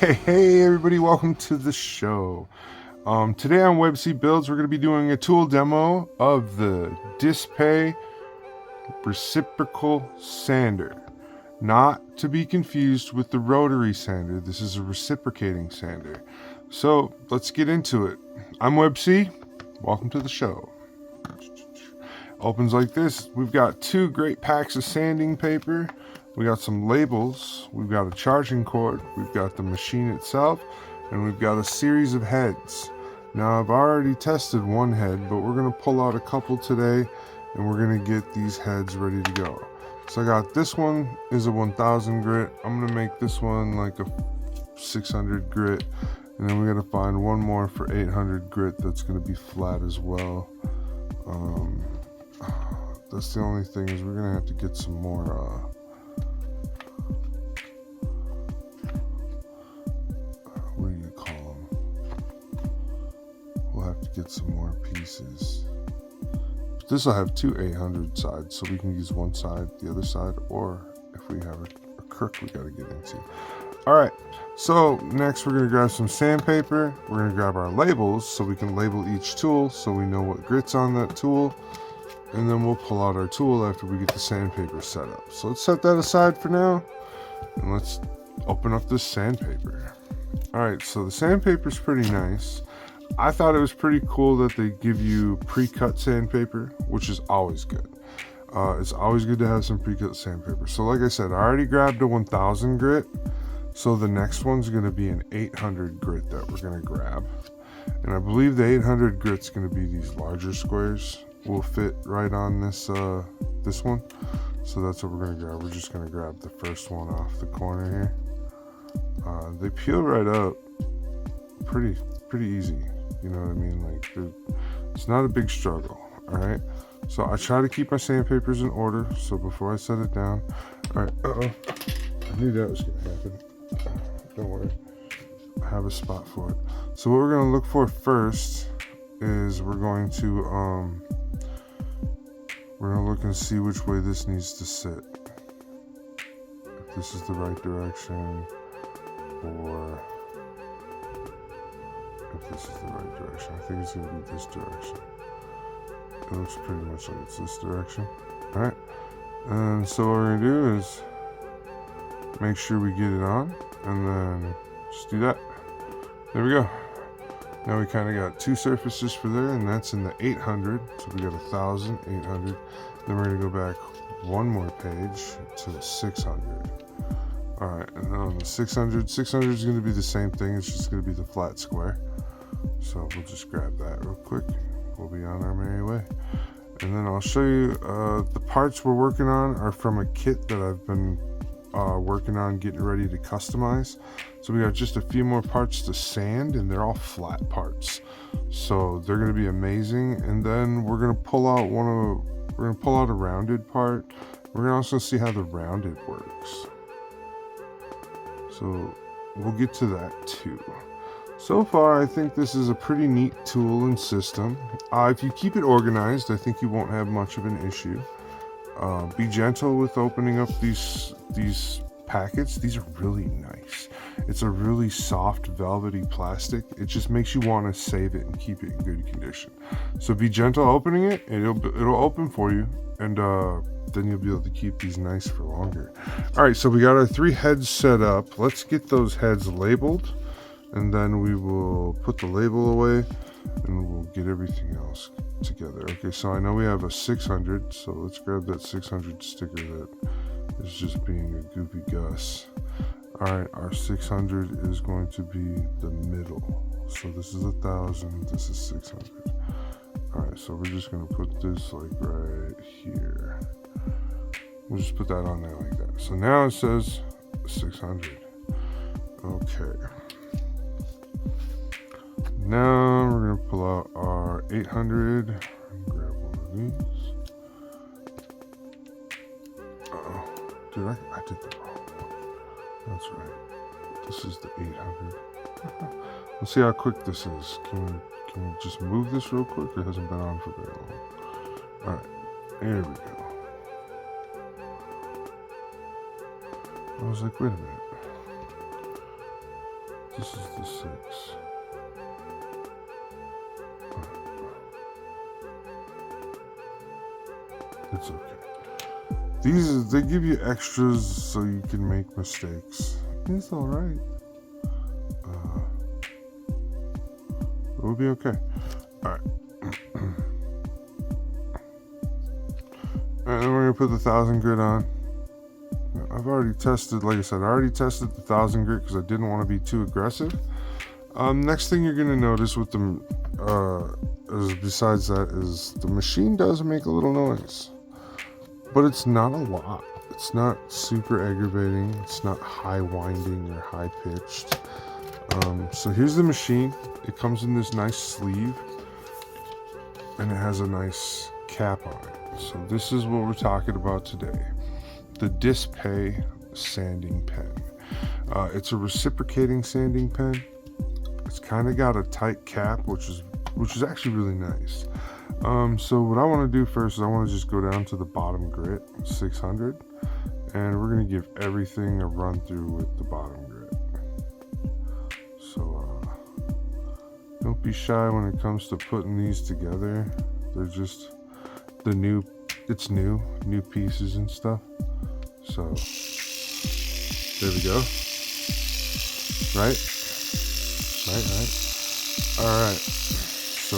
Hey everybody, welcome to the show. Today on WebC Builds, we're going to be doing a tool demo of the DSPIAE reciprocal sander. Not to be confused with the rotary sander. This is a reciprocating sander. So let's get into it. I'm WebC. Welcome to the show. Opens like this. We've got two great packs of sanding paper. We got some labels, we've got a charging cord, we've got the machine itself, and we've got a series of heads. Now I've already tested one head, but we're going to pull out a couple today, and we're going to get these heads ready to go. So I got this one is a 1000 grit, I'm going to make this one like a 600 grit, and then we're going to find one more for 800 grit that's going to be flat as well. That's the only thing, is we're going to have to get some more what do you call them? We'll have to get some more pieces. But this will have two 800 sides, so we can use one side, the other side, or if we have a crook we got to get into. Alright, so next we're going to grab some sandpaper. We're going to grab our labels so we can label each tool so we know what grit's on that tool. And then we'll pull out our tool after we get the sandpaper set up. So let's set that aside for now, and let's open up this sandpaper. Alright, so the sandpaper is pretty nice. I thought it was pretty cool that they give you pre-cut sandpaper, which is always good. It's always good to have some pre-cut sandpaper. So like I said, I already grabbed a 1000 grit. So the next one's going to be an 800 grit that we're going to grab. And I believe the 800 grit's going to be these larger squares. Will fit right on this this one. So that's what we're going to grab. We're just going to grab the first one off the corner here. They peel right up pretty easy, you know what I mean? Like, it's not a big struggle. All right, so I try to keep my sandpapers in order, so before I set it down. All right, I knew that was gonna happen. Don't worry, I have a spot for it. So what we're gonna look for first is we're going to look and see which way this needs to sit, if this is the right direction, or if this is the right direction. I think it's going to be this direction. It looks pretty much like it's this direction. Alright, and so what we're going to do is make sure we get it on, and then just do that. There we go. Now we kind of got two surfaces for there, and that's in the 800. So we got 1000, 800. Then we're going to go back one more page to the 600. Alright, and then on the 600 is going to be the same thing. It's just going to be the flat square. So we'll just grab that real quick. We'll be on our merry way. And then I'll show you the parts we're working on are from a kit that I've been working on getting ready to customize. So we got just a few more parts to sand, and they're all flat parts. So they're going to be amazing. And then we're going to pull out a rounded part. We're going to also see how the rounded works. So we'll get to that too. So far, I think this is a pretty neat tool and system. If you keep it organized, I think you won't have much of an issue. Be gentle with opening up these packets. These are really nice. It's a really soft, velvety plastic. It just makes you want to save it and keep it in good condition. So be gentle opening it, and it'll open for you, and then you'll be able to keep these nice for longer. All right, so we got our three heads set up. Let's get those heads labeled, and then we will put the label away, and we'll get everything else together. Okay, so I know we have a 600, so let's grab that 600 sticker that is just being a goofy Gus. All right, our 600 is going to be the middle. So this is 1000, this is 600. All right, so we're just gonna put this like right here. We'll just put that on there like that. So now it says 600. Okay. Now we're gonna pull out our 800. Grab one of these. Uh-oh. Dude, I did the wrong one. That's right. This is the 800. Let's see how quick this is. Can we just move this real quick? It hasn't been on for very long. Alright, there we go. I was like, wait a minute. This is the 6. It's okay. They give you extras so you can make mistakes. It's alright. We'll be okay. Alright. And then we're gonna put the 1000 grit on. I've already tested, like I said, I already tested the 1000 grit because I didn't want to be too aggressive. Next thing you're gonna notice with the besides that is the machine does make a little noise, but it's not a lot. It's not super aggravating. It's not high winding or high pitched. So here's the machine. It comes in this nice sleeve, and it has a nice cap on it. So this is what we're talking about today. The DSPIAE sanding pen. It's a reciprocating sanding pen. It's kind of got a tight cap, which is actually really nice. So what I want to do first is I want to just go down to the bottom grit, 600, and we're going to give everything a run through with the bottom grit. So don't be shy when it comes to putting these together. They're just new pieces and stuff. So there we go. Right. All right. So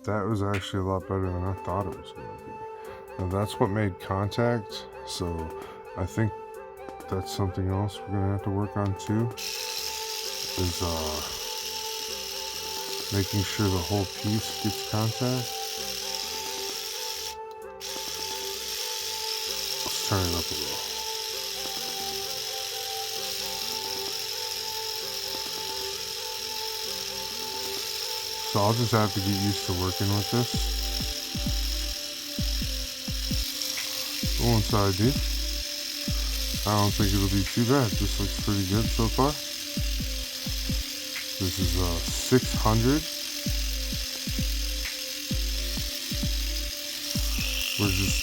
that was actually a lot better than I thought it was going to be. Now that's what made contact, so I think that's something else we're going to have to work on too, is making sure the whole piece gets contact. Let's turn it up a little. So I'll just have to get used to working with this. Go inside, dude. I don't think it'll be too bad. This looks pretty good so far. This is 600. We're just,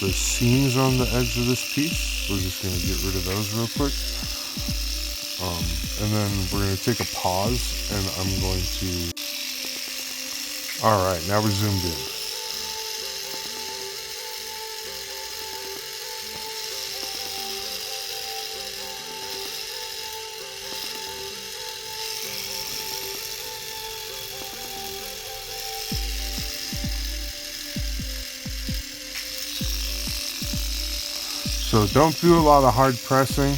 the seams on the edge of this piece, we're just going to get rid of those real quick. And then we're going to take a pause, and I'm going to... Alright, now we're zoomed in. So don't do a lot of hard pressing.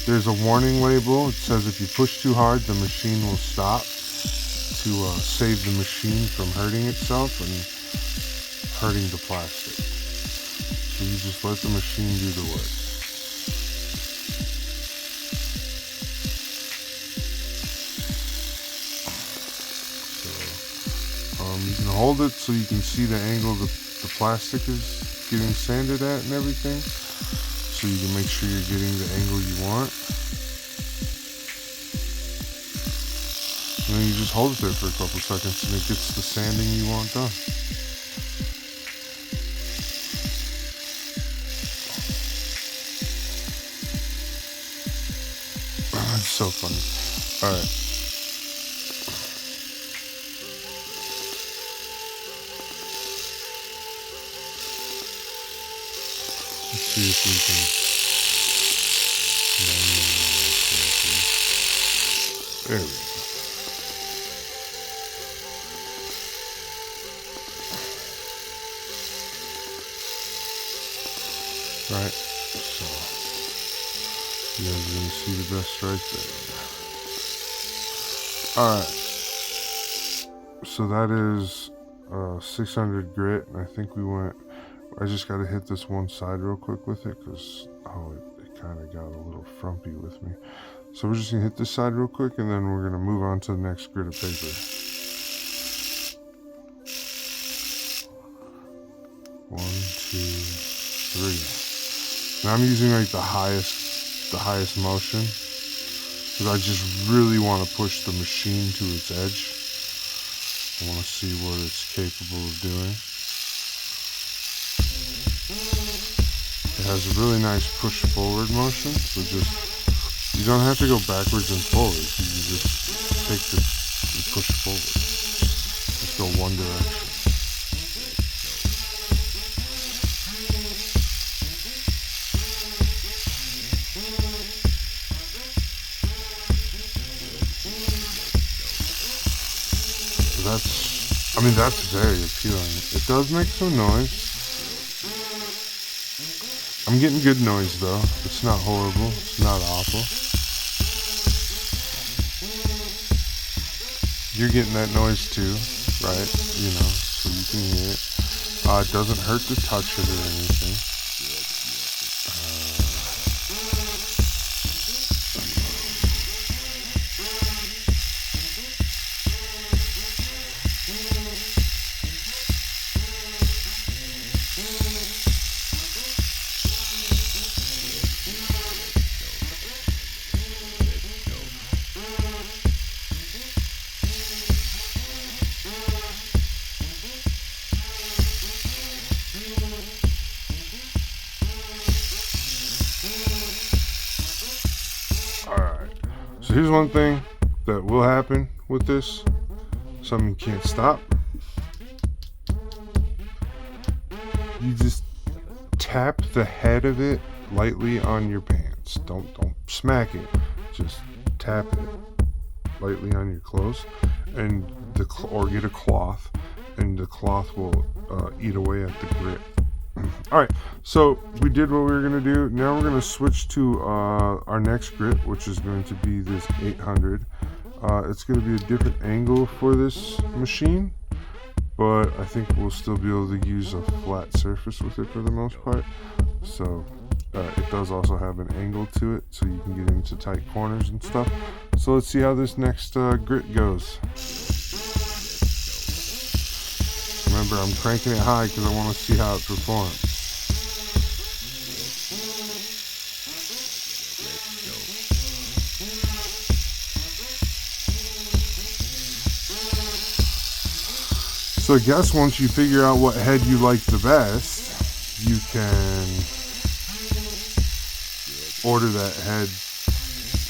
There's a warning label. It says if you push too hard, the machine will stop to save the machine from hurting itself and hurting the plastic. So you just let the machine do the work. So you can hold it so you can see the angle the plastic is getting sanded at and everything, so you can make sure you're getting the angle you want. And then you just hold it there for a couple seconds and it gets the sanding you want done. It's so funny. Alright. Let's see if we can... There we go. Right, so you guys are going to see the best right there. Alright, so that is 600 grit, and I think I just got to hit this one side real quick with it, because it kind of got a little frumpy with me. So we're just going to hit this side real quick, and then we're going to move on to the next grit of paper. 1, 2, 3. Now I'm using like the highest the highest motion, because I just really want to push the machine to its edge. I want to see what it's capable of doing. It has a really nice push forward motion, so you don't have to go backwards and forwards. You can just take the push forward. Just go one direction. That's very appealing. It does make some noise. I'm getting good noise though. It's not horrible. It's not awful. You're getting that noise too, right? You know, so you can hear it. It doesn't hurt to touch it or anything. So here's one thing that will happen with this, something you can't stop. You just tap the head of it lightly on your pants. Don't smack it. Just tap it lightly on your clothes, and or get a cloth, and the cloth will eat away at the grip. All right, so we did what we were going to do. Now we're going to switch to our next grip, which is going to be this 800. It's going to be a different angle for this machine, but I think we'll still be able to use a flat surface with it for the most part. So it does also have an angle to it, so you can get into tight corners and stuff. So let's see how this next grit goes. Remember, I'm cranking it high because I want to see how it performs. So I guess once you figure out what head you like the best, you can order that head,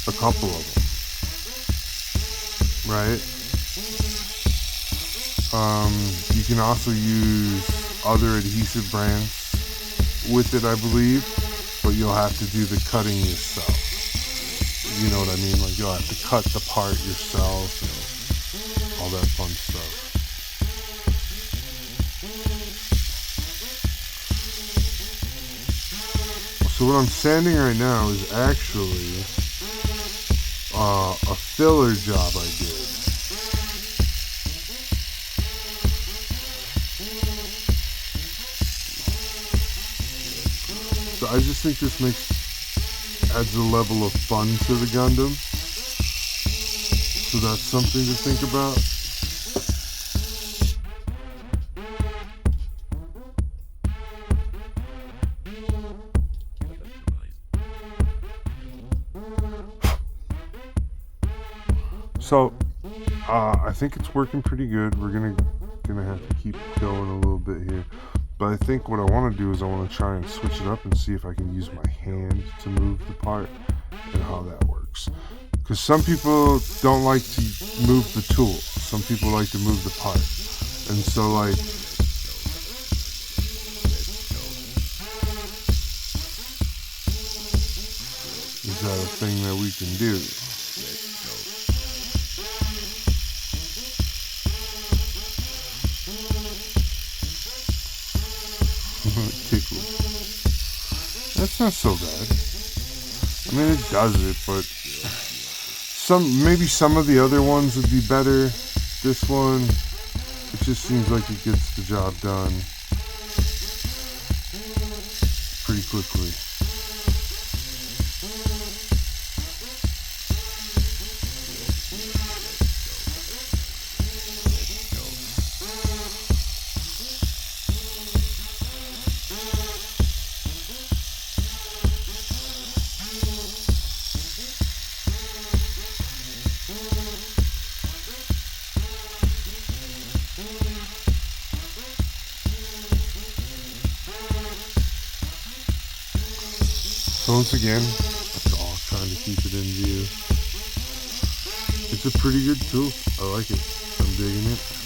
a couple of them, right? You can also use other adhesive brands with it, I believe, but you'll have to do the cutting yourself. You know what I mean? Like, you'll have to cut the part yourself and all that fun stuff. So what I'm sanding right now is actually a filler job I did. So I just think this adds a level of fun to the Gundam. So that's something to think about. So I think it's working pretty good. We're gonna have to keep going a little bit here. But I think what I want to do is I want to try and switch it up and see if I can use my hand to move the part and how that works. Because some people don't like to move the tool. Some people like to move the part. And so, like, is that a thing that we can do? That's not so bad. I mean, it does it, but maybe some of the other ones would be better. This one, it just seems like it gets the job done pretty quickly. So once again, that's all, trying to keep it in view. It's a pretty good tool. I like it. I'm digging it.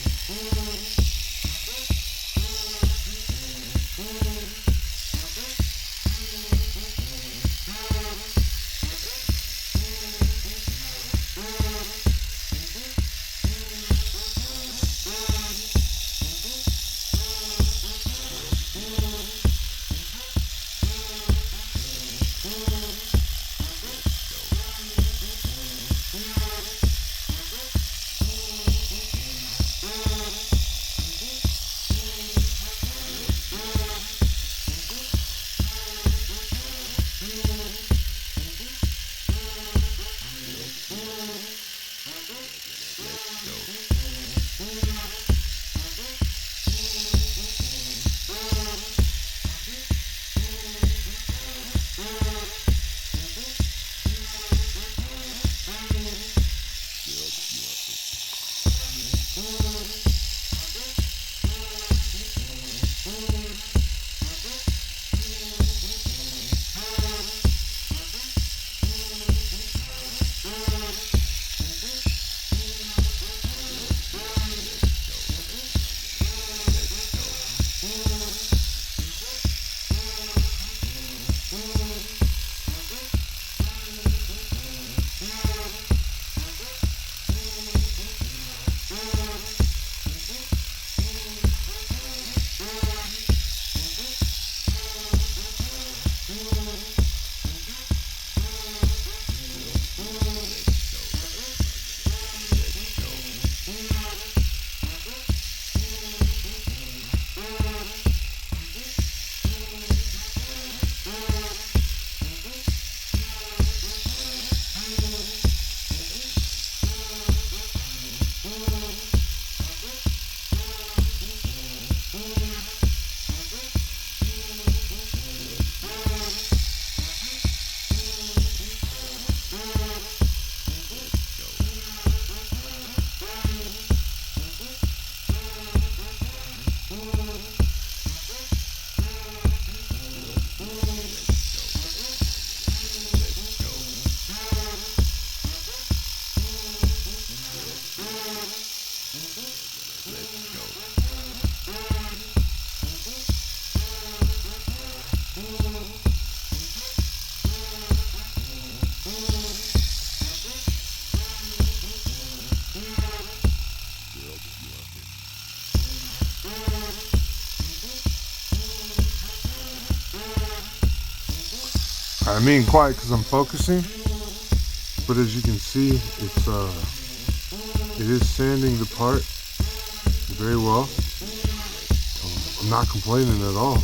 I'm being quiet because I'm focusing, but as you can see, it is sanding the part very well. I'm not complaining at all.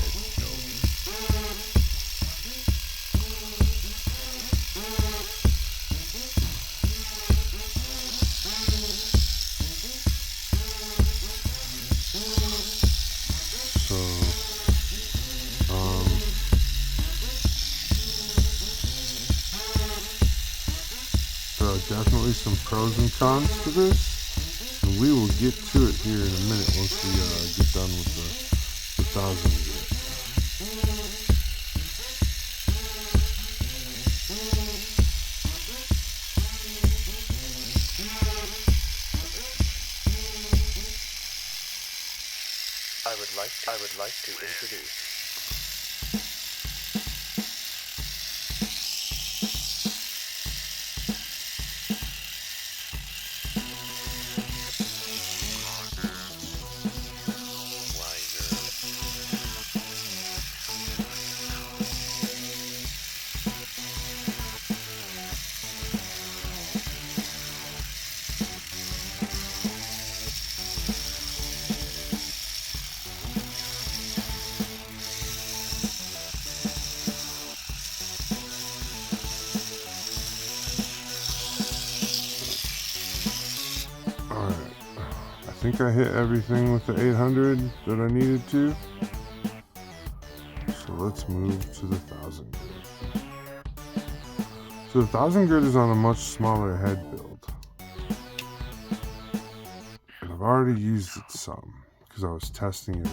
There are definitely some pros and cons to this, and we will get to it here in a minute once we get done with the 1000 grit. I would like to introduce I think I hit everything with the 800 that I needed to. So let's move to the 1000 grit. So the 1000 grit is on a much smaller head build. And I've already used it some because I was testing it out.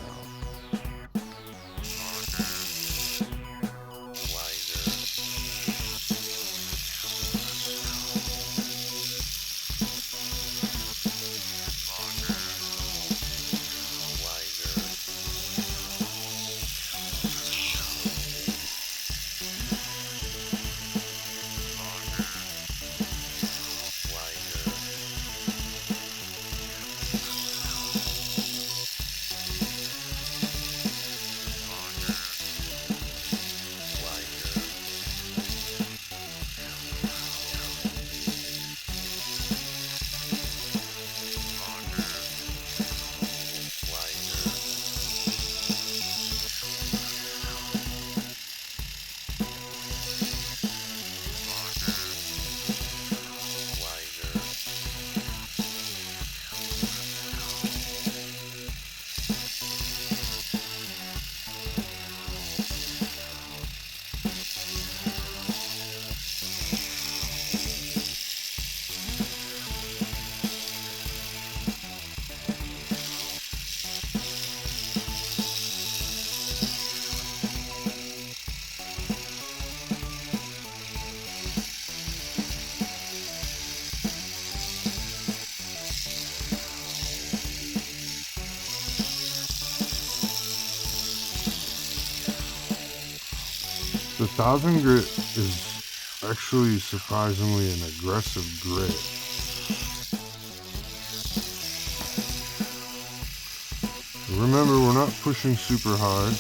The 1000 grit is actually surprisingly an aggressive grit. Remember, we're not pushing super hard.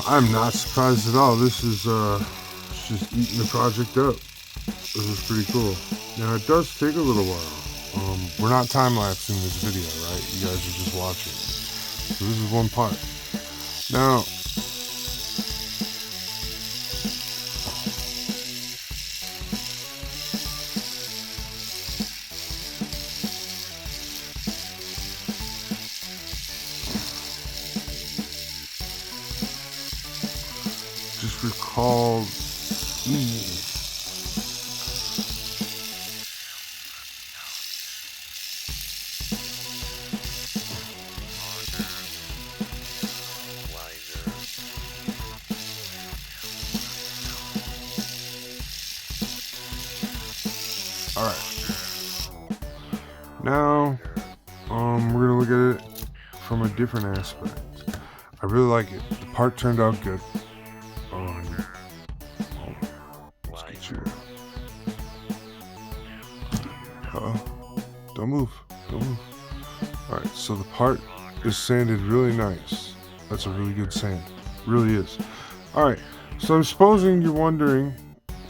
I'm not surprised at all. This is just eating the project up. This is pretty cool. Now it does take a little while. We're not time-lapsing this video, right? You guys are just watching. So this is one part. Now, just recall Alright. Now, we're gonna look at it from a different aspect. I really like it. The part turned out good. Let's get you. Don't move. Don't move. Alright, so the part is sanded really nice. That's a really good sand. Really is. Alright, so I'm supposing you're wondering,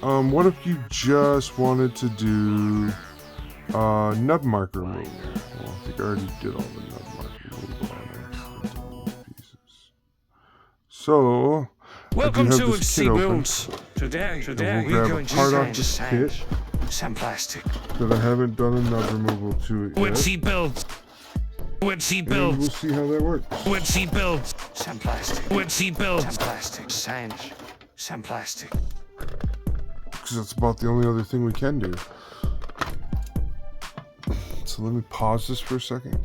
what if you just wanted to do nub marker removal? Well, I think I already did all the nub marker removal on pieces. So, welcome I do to have this kit open. BUILDS. Today we'll we're grab going a to part off this kit some plastic. that I haven't done a nub removal to it yet. BUILDS. And we'll see how that works. BUILDS. Some plastic. BUILDS. Some plastic. Sand. Some plastic. Because that's about the only other thing we can do. So let me pause this for a second.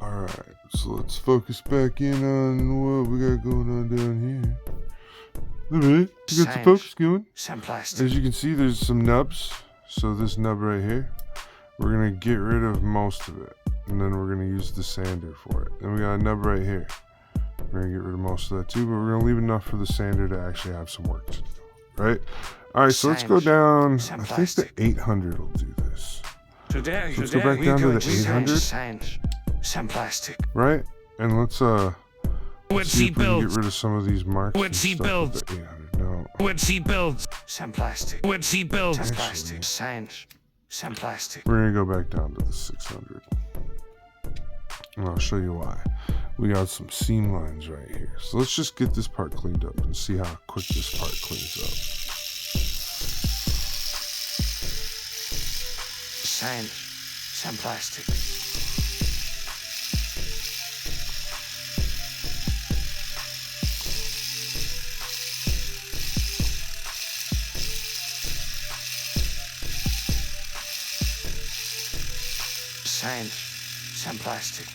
Alright, so let's focus back in on what we got going on down here. Alright, we got some focus going. Some plastic. As you can see, there's some nubs. So this nub right here, we're going to get rid of most of it. And then we're going to use the sander for it. Then we got a nub right here. We're going to get rid of most of that too, but we're going to leave enough for the sander to actually have some work to do. Right? Alright, so let's go down. I think the 800 will do this. Today Let's go back down to the 800. Some plastic. Right? And let's see if we can get rid of some of these marks and stuff with the 800. No. BUILDS. Some plastic. BUILDS. Some plastic. Sand. Some plastic. We're going to go back down to the 600. And I'll show you why. We got some seam lines right here. So let's just get this part cleaned up and see how quick this part cleans up. Sand. Some plastic. Sand. Some plastic.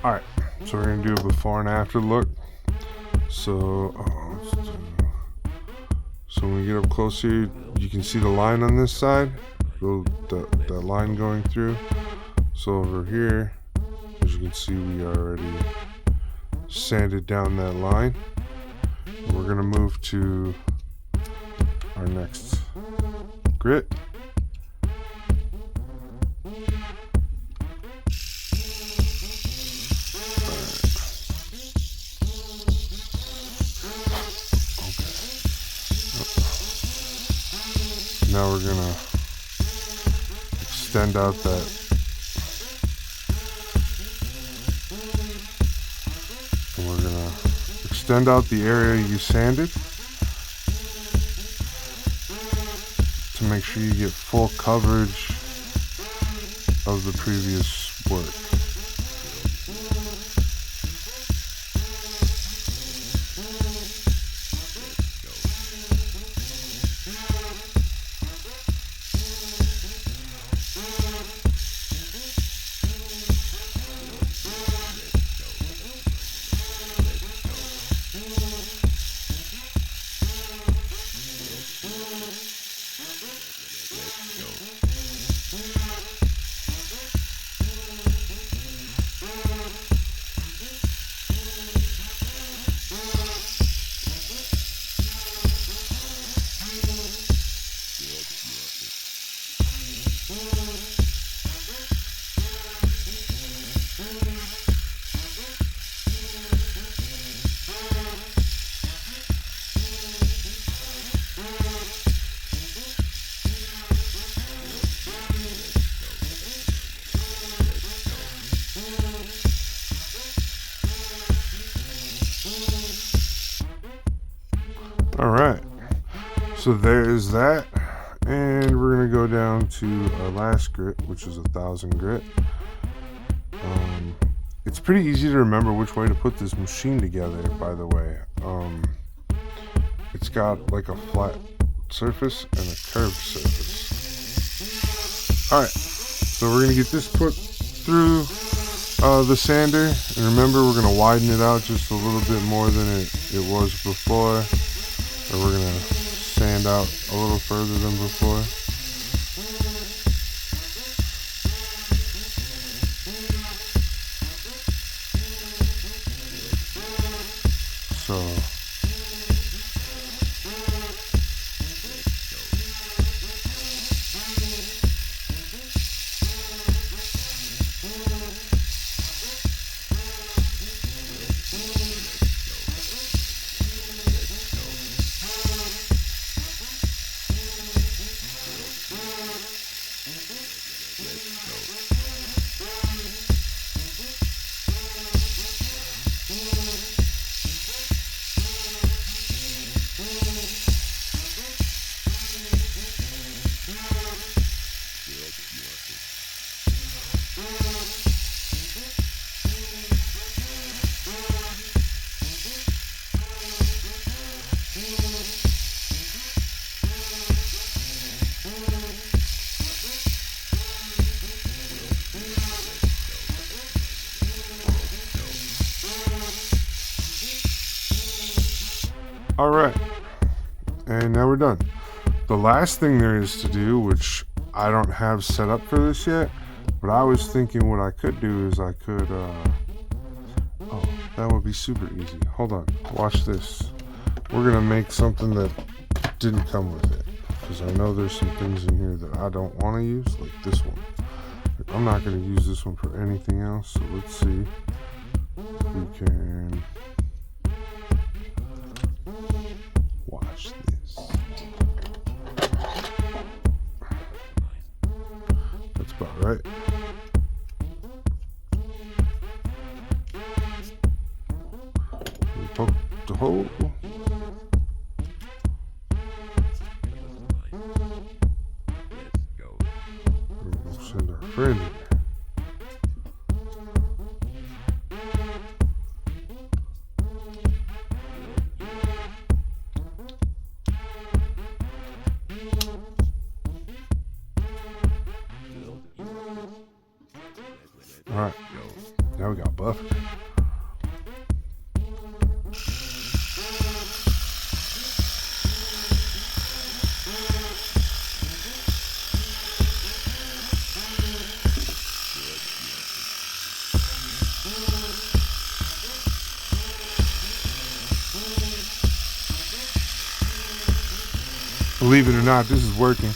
All right, so we're gonna do a before and after look. So, so when we get up close here, you can see the line on this side, that line going through. So over here, as you can see, we already sanded down that line. And we're gonna move to our next grit. Now we're gonna extend out that the area you sanded to make sure you get full coverage of the previous work. All right, so there is that, and we're gonna go down to our last grit, which is 1,000 grit. It's pretty easy to remember which way to put this machine together, by the way. It's got like a flat surface and a curved surface. All right, so we're gonna get this put through the sander, and remember, we're gonna widen it out just a little bit more than it was before. Or we're gonna sand out a little further than before. So all right, and now we're done. The last thing there is to do, which I don't have set up for this yet, but I was thinking what I could do is I could, oh, that would be super easy. Hold on, watch this. We're gonna make something that didn't come with it, because I know there's some things in here that I don't want to use, like this one. I'm not gonna use this one for anything else, so let's see if we can watch this. That's about right. We poke the hole. We'll send our friend in there. love her. Believe it or not, this is working.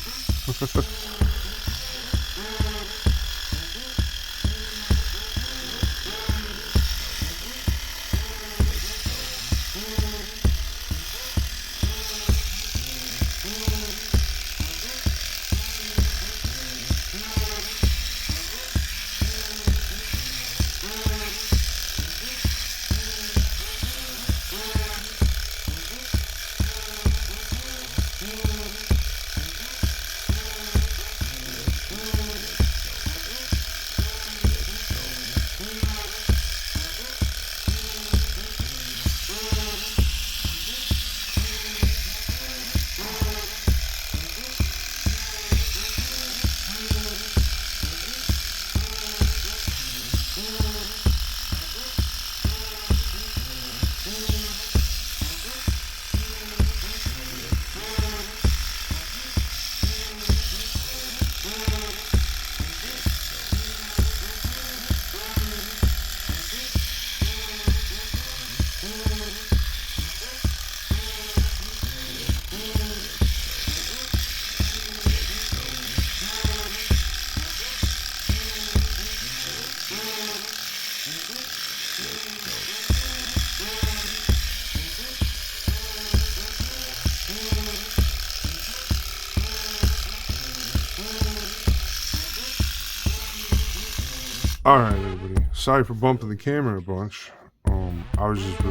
Alright, everybody. Sorry for bumping the camera a bunch. I was just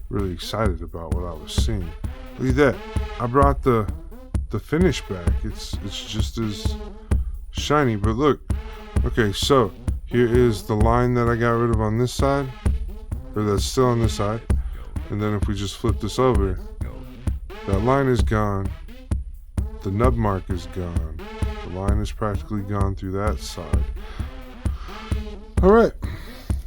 really excited about what I was seeing. Look at that. I brought the finish back. It's just as shiny, but look. Okay, so here is the line that I got rid of on this side, or that's still on this side. And then if we just flip this over, that line is gone. The nub mark is gone. The line is practically gone through that side. Alright,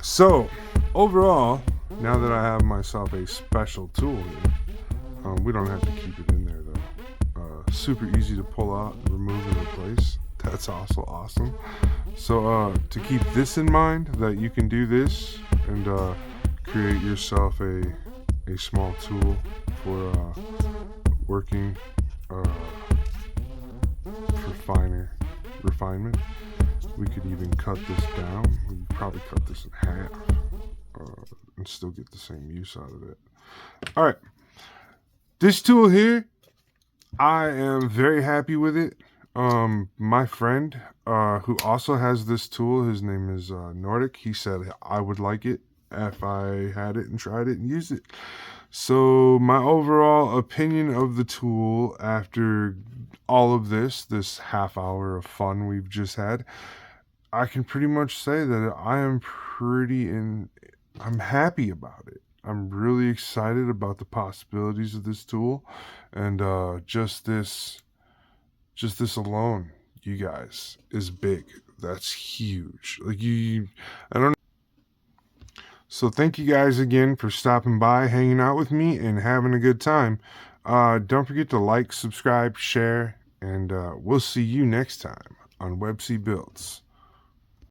so overall, now that I have myself a special tool here, we don't have to keep it in there though. Super easy to pull out, remove, and replace. That's also awesome. So to keep this in mind, that you can do this and create yourself a small tool for working for refinement. We could even cut this down. We could probably cut this in half and still get the same use out of it. All right, this tool here, I am very happy with it. My friend who also has this tool, his name is Nordic, he said I would like it if I had it and tried it and used it. So my overall opinion of the tool after all of this half hour of fun we've just had, I can pretty much say that I am I'm happy about it. I'm really excited about the possibilities of this tool, and just this alone, you guys, is big. That's huge. Like I don't. So thank you guys again for stopping by, hanging out with me, and having a good time. Don't forget to like, subscribe, share, and we'll see you next time on WebC Builds.